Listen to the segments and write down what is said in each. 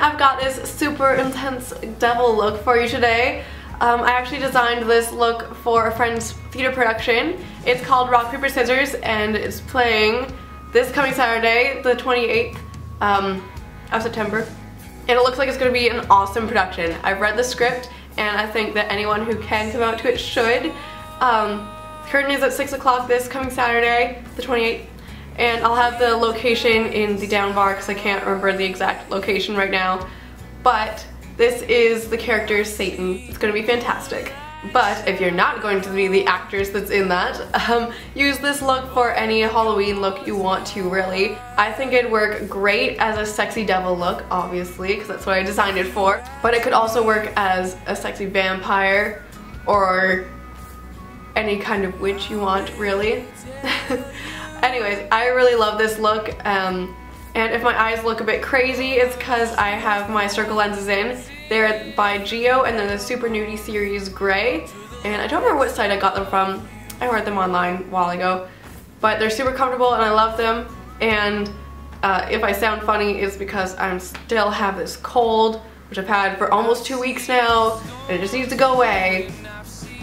I've got this super intense devil look for you today. I actually designed this look for a friend's theater production. It's called Rock, Paper, Scissors, and it's playing this coming Saturday, the 28th of September. And it looks like it's going to be an awesome production. I've read the script, and I think that anyone who can come out to it should. Curtain is at 6 o'clock this coming Saturday, the 28th. And I'll have the location in the down bar because I can't remember the exact location right now. But this is the character Satan. It's going to be fantastic. But if you're not going to be the actress that's in that, use this look for any Halloween look you want to, really. I think it'd work great as a sexy devil look, obviously, because that's what I designed it for. But it could also work as a sexy vampire or any kind of witch you want, really. Anyways, I really love this look, and if my eyes look a bit crazy, it's because I have my circle lenses in. They're by Geo, and they're the Super Nudie Series Gray, and I don't remember what site I got them from. I ordered them online a while ago, but they're super comfortable and I love them, and if I sound funny, it's because I still have this cold, which I've had for almost 2 weeks now, and it just needs to go away.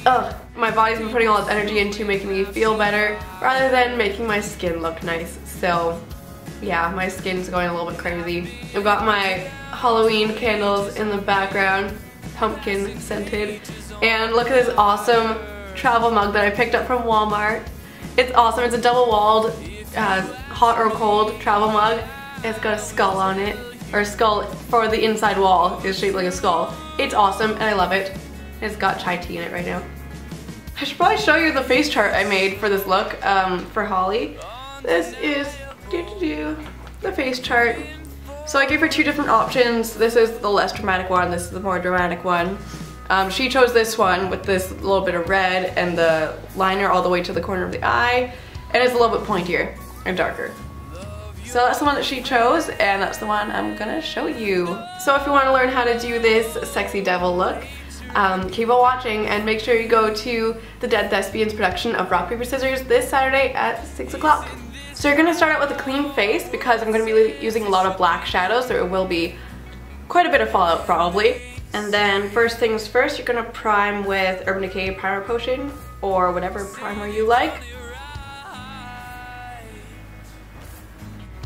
Ugh. My body's been putting all its energy into making me feel better rather than making my skin look nice. So yeah, my skin's going a little bit crazy. I've got my Halloween candles in the background, pumpkin scented. And look at this awesome travel mug that I picked up from Walmart. It's awesome. It's a double-walled hot or cold travel mug. It's got a skull on it, or a skull for the inside wall is shaped like a skull. It's awesome and I love it. It's got chai tea in it right now. I should probably show you the face chart I made for this look for Holly. This is the face chart. So I gave her 2 different options. This is the less dramatic one, this is the more dramatic one. She chose this one with this little bit of red and the liner all the way to the corner of the eye, and it's a little bit pointier and darker. So that's the one that she chose, and that's the one I'm gonna show you. So if you want to learn how to do this sexy devil look, keep on watching and make sure you go to the Dead Thespians production of Rock, Paper, Scissors this Saturday at 6 o'clock. So you're going to start out with a clean face because I'm going to be using a lot of black shadows. There will be quite a bit of fallout probably. And then first things first, you're going to prime with Urban Decay Primer Potion or whatever primer you like.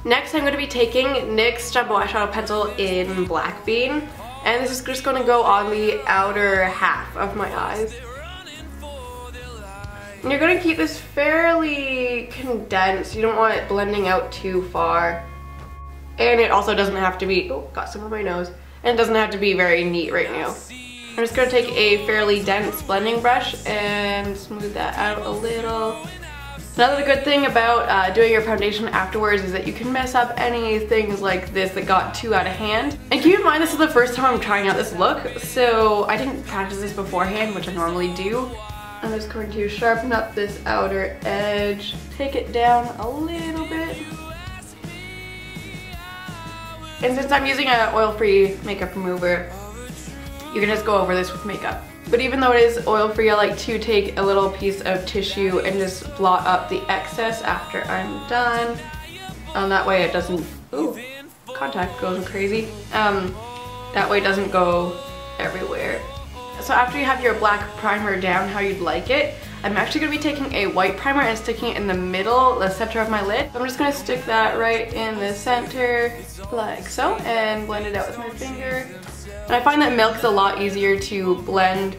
Next I'm going to be taking NYX Jumbo Eyeshadow Pencil in Black Bean. And this is just going to go on the outer half of my eyes. And you're going to keep this fairly condensed. You don't want it blending out too far. And it also doesn't have to be, oh, got some on my nose. And it doesn't have to be very neat right now. I'm just going to take a fairly dense blending brush and smooth that out a little. Another good thing about doing your foundation afterwards is that you can mess up any things like this that got too out of hand. And keep in mind this is the first time I'm trying out this look, so I didn't practice this beforehand, which I normally do. I'm just going to sharpen up this outer edge, take it down a little bit. And since I'm using an oil-free makeup remover, you can just go over this with makeup. But even though it is oil-free, I like to take a little piece of tissue and just blot up the excess after I'm done. That way it doesn't, ooh, contact goes crazy. That way it doesn't go everywhere. So after you have your black primer down how you'd like it, I'm actually going to be taking a white primer and sticking it in the middle, the center of my lid. I'm just going to stick that right in the center, like so, and blend it out with my finger. And I find that milk is a lot easier to blend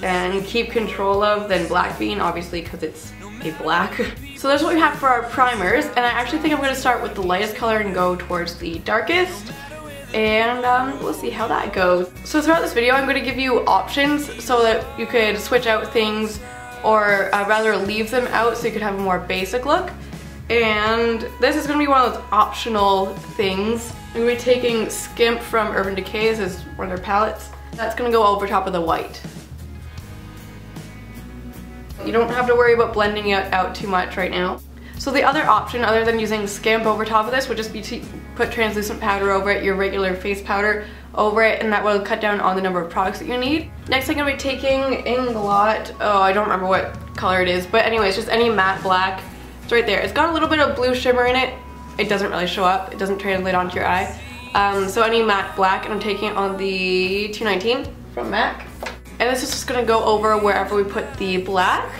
and keep control of than black bean, obviously because it's a black. So that's what we have for our primers, and I actually think I'm going to start with the lightest color and go towards the darkest. And we'll see how that goes. So throughout this video I'm going to give you options so that you could switch out things or rather leave them out so you could have a more basic look. And this is going to be one of those optional things. I'm going to be taking Skimp from Urban Decay. This is one of their palettes. That's going to go over top of the white. You don't have to worry about blending it out too much right now. So the other option, other than using Skimp over top of this, would just be to put translucent powder over it, your regular face powder over it, and that will cut down on the number of products that you need. Next I'm going to be taking Inglot, oh I don't remember what color it is, but anyways, just any matte black. It's right there. It's got a little bit of blue shimmer in it. It doesn't really show up, it doesn't translate onto your eye. So any matte black, and I'm taking it on the 219 from MAC. And this is just gonna go over wherever we put the black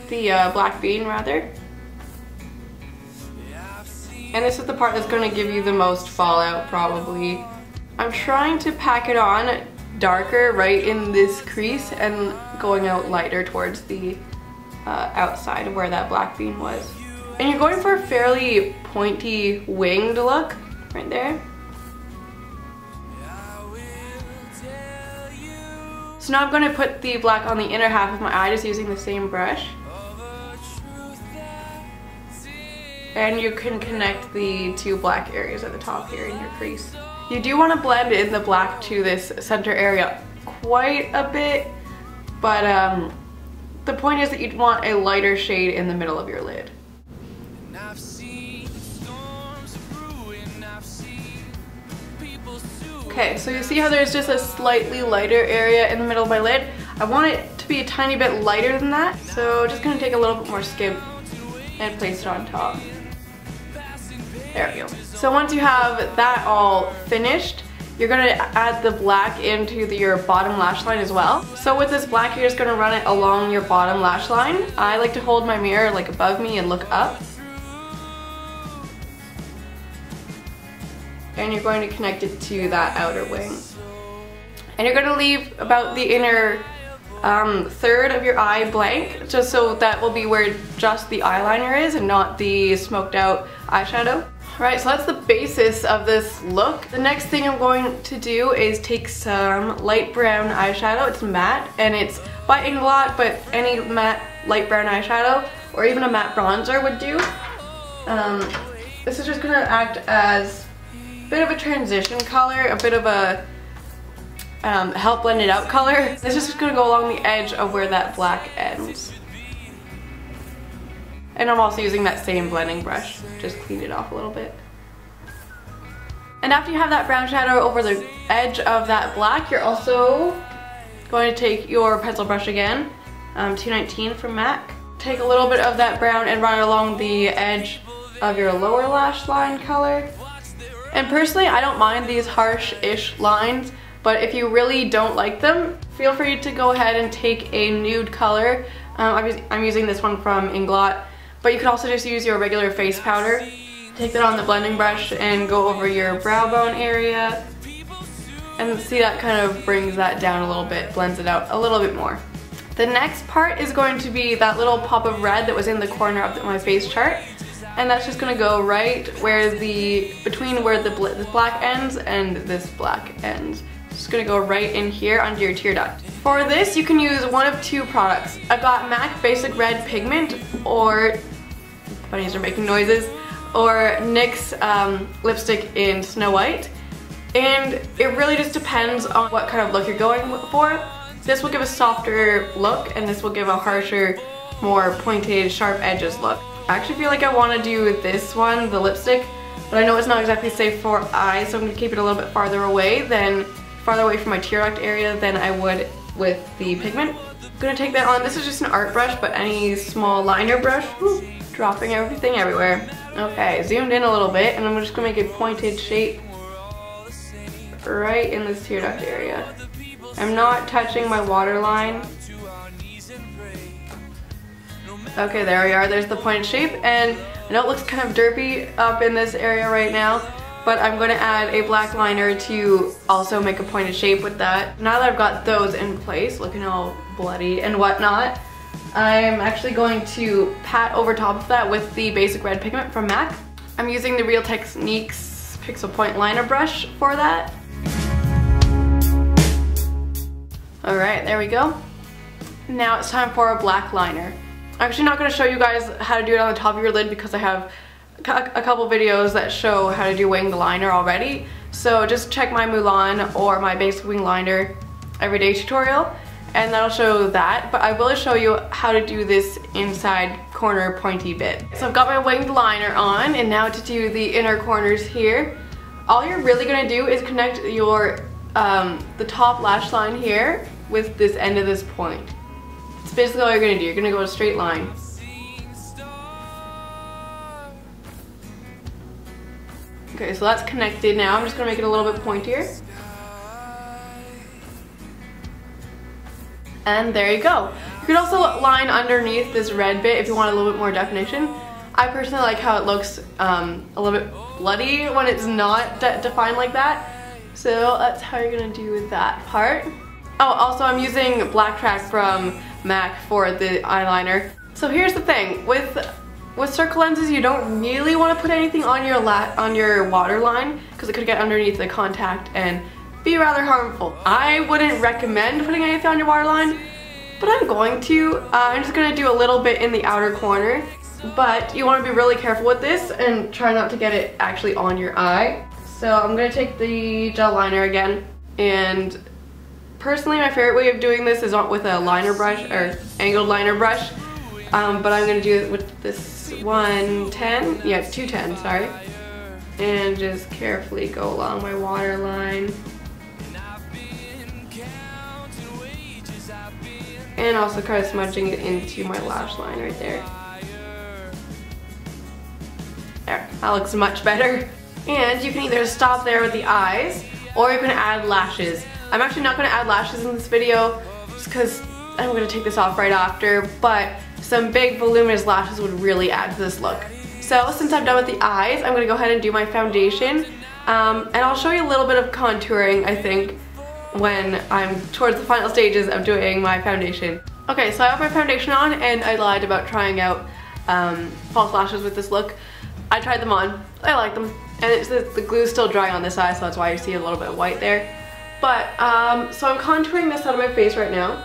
bean rather. And this is the part that's gonna give you the most fallout probably. I'm trying to pack it on darker right in this crease and going out lighter towards the outside of where that black bean was. And you're going for a fairly pointy winged look right there. So now I'm going to put the black on the inner half of my eye just using the same brush. And you can connect the two black areas at the top here in your crease. You do want to blend in the black to this center area quite a bit, but the point is that you'd want a lighter shade in the middle of your lid. Okay, so you see how there's just a slightly lighter area in the middle of my lid? I want it to be a tiny bit lighter than that, so just gonna take a little bit more Skimp and place it on top. There we go. So once you have that all finished, you're gonna add the black into your bottom lash line as well. So with this black, you're just gonna run it along your bottom lash line. I like to hold my mirror like above me and look up. And you're going to connect it to that outer wing. And you're going to leave about the inner third of your eye blank, just so that will be where just the eyeliner is and not the smoked out eyeshadow. Alright, so that's the basis of this look. The next thing I'm going to do is take some light brown eyeshadow. It's matte and it's by Inglot, but any matte light brown eyeshadow or even a matte bronzer would do. This is just going to act as a bit of a transition color, a bit of a help blend it out color. This is just going to go along the edge of where that black ends. And I'm also using that same blending brush, just cleaned it off a little bit. And after you have that brown shadow over the edge of that black, you're also going to take your pencil brush again, 219 from MAC. Take a little bit of that brown and run it along the edge of your lower lash line color. And personally, I don't mind these harsh-ish lines, but if you really don't like them, feel free to go ahead and take a nude color. I'm using this one from Inglot, but you can also just use your regular face powder. Take that on the blending brush and go over your brow bone area. And see, that kind of brings that down a little bit, blends it out a little bit more. The next part is going to be that little pop of red that was in the corner of my face chart. And that's just going to go right where between where this black ends and this black ends. It's just going to go right in here under your tear duct. For this, you can use one of two products. I've got MAC Basic Red Pigment, or bunnies are making noises, or NYX lipstick in Snow White. And it really just depends on what kind of look you're going for. This will give a softer look, and this will give a harsher, more pointed, sharp edges look. I actually feel like I want to do this one, the lipstick, but I know it's not exactly safe for eyes, so I'm going to keep it a little bit farther away from my tear duct area than I would with the pigment. I'm going to take that on. This is just an art brush, but any small liner brush. Woo, dropping everything everywhere. Okay, zoomed in a little bit, and I'm just going to make a pointed shape right in this tear duct area. I'm not touching my waterline. Okay, there we are. There's the pointed shape, and I know it looks kind of derpy up in this area right now, but I'm going to add a black liner to also make a pointed shape with that. Now that I've got those in place, looking all bloody and whatnot, I'm actually going to pat over top of that with the Basic Red Pigment from MAC. I'm using the Real Techniques Pixel Point Liner Brush for that. Alright, there we go. Now it's time for a black liner. I'm actually not going to show you guys how to do it on the top of your lid because I have a couple videos that show how to do wing the liner already. So just check my Mulan or my Basic Wing Liner Everyday tutorial and that'll show that. But I will show you how to do this inside corner pointy bit. So I've got my winged liner on, and now to do the inner corners here, all you're really going to do is connect your the top lash line here with this end of this point. It's basically all you're going to do. You're going to go a straight line. Okay, so that's connected now. I'm just gonna make it a little bit pointier. And there you go. You could also line underneath this red bit if you want a little bit more definition. I personally like how it looks a little bit bloody when it's not defined like that. So that's how you're gonna do that part. Oh, also I'm using Blacktrack from MAC for the eyeliner. So here's the thing, with circle lenses you don't really want to put anything on your waterline because it could get underneath the contact and be rather harmful. I wouldn't recommend putting anything on your waterline, but I'm going to. I'm just going to do a little bit in the outer corner, but you want to be really careful with this and try not to get it actually on your eye. So I'm going to take the gel liner again, and personally my favorite way of doing this is with a liner brush or angled liner brush, but I'm going to do it with this 110, yeah 210, sorry, and just carefully go along my waterline. And also kind of smudging it into my lash line right there. There, that looks much better. And you can either stop there with the eyes, or you can add lashes. I'm actually not going to add lashes in this video, just because I'm going to take this off right after, but some big voluminous lashes would really add to this look. So since I'm done with the eyes, I'm going to go ahead and do my foundation, and I'll show you a little bit of contouring, I think, when I'm towards the final stages of doing my foundation. Okay, so I have my foundation on, and I lied about trying out false lashes with this look. I tried them on, I like them, and the glue's still dry on this eye, so that's why you see a little bit of white there. But, so I'm contouring this out of my face right now,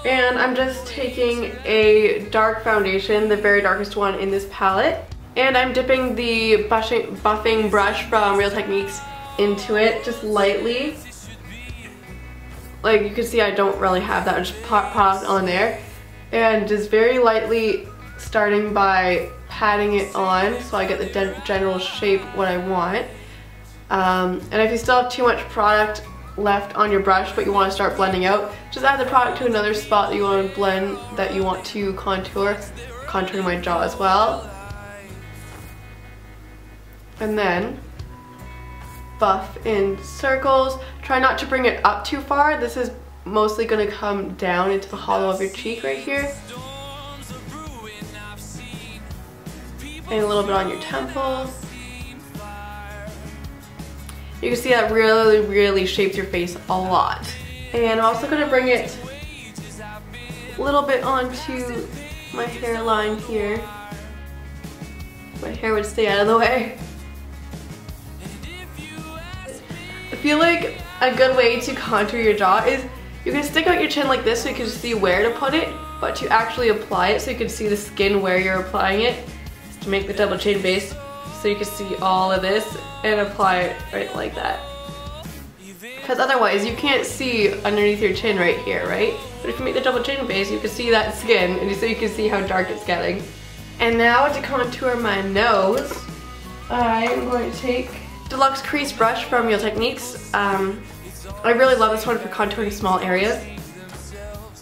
and I'm just taking a dark foundation, the very darkest one in this palette, and I'm dipping the buffing brush from Real Techniques into it, just lightly. Like you can see I don't really have that much product on there, and just very lightly starting by patting it on so I get the general shape what I want. And if you still have too much product left on your brush but you want to start blending out, just add the product to another spot that you want to blend, that you want to contour. Contouring my jaw as well. And then buff in circles. Try not to bring it up too far. This is mostly going to come down into the hollow of your cheek right here. And a little bit on your temple. You can see that really shapes your face a lot. And I'm also going to bring it a little bit onto my hairline here. My hair would stay out of the way. I feel like a good way to contour your jaw is you can stick out your chin like this so you can see where to put it, but to actually apply it so you can see the skin where you're applying it, to make the double chin base so you can see all of this and apply it right like that. Because otherwise you can't see underneath your chin right here, right? But if you make the double chin base, you can see that skin, and so you can see how dark it's getting. And now to contour my nose, I'm going to take Deluxe Crease Brush from Real Techniques. I really love this one for contouring small areas.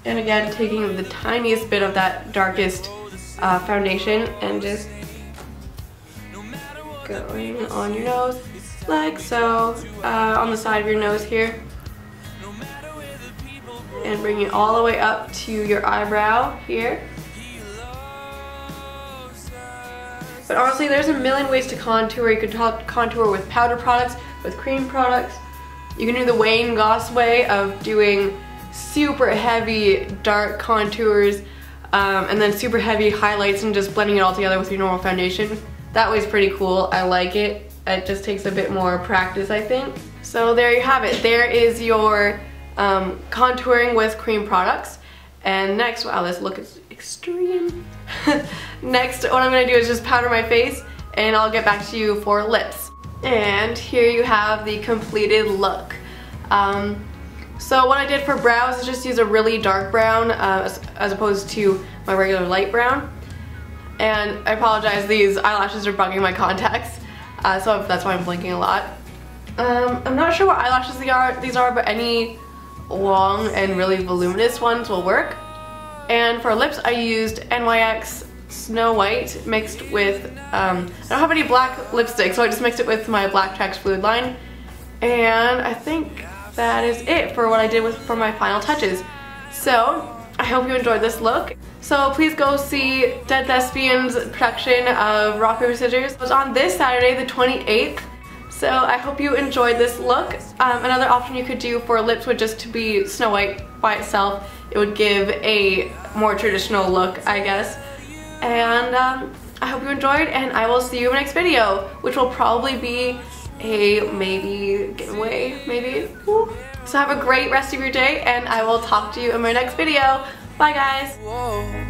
And again, taking the tiniest bit of that darkest foundation and just going on your nose like so, on the side of your nose here, and bring it all the way up to your eyebrow here. But honestly, there's a million ways to contour. You could contour with powder products, with cream products. You can do the Wayne Goss way of doing super heavy dark contours and then super heavy highlights and just blending it all together with your normal foundation. That way's pretty cool. I like it. It just takes a bit more practice, I think. So there you have it. There is your contouring with cream products. And next, wow, this look is extreme. Next, what I'm gonna do is just powder my face, and I'll get back to you for lips. And here you have the completed look. So what I did for brows is just use a really dark brown as opposed to my regular light brown. And I apologize, these eyelashes are bugging my contacts, so that's why I'm blinking a lot. I'm not sure what eyelashes these are, but any long and really voluminous ones will work. And for lips, I used NYX Snow White mixed with, I don't have any black lipstick, so I just mixed it with my Blacktrack's Fluidline. And I think that is it for what I did for my final touches. So I hope you enjoyed this look. So please go see Dead Thespian's production of Rock, Paper, Scissors. It was on this Saturday, the 28th. So I hope you enjoyed this look. Another option you could do for lips would just to be Snow White by itself. It would give a more traditional look, I guess. And I hope you enjoyed, and I will see you in my next video, which will probably be a maybe giveaway, maybe. Woo. So have a great rest of your day, and I will talk to you in my next video. Bye guys! Whoa.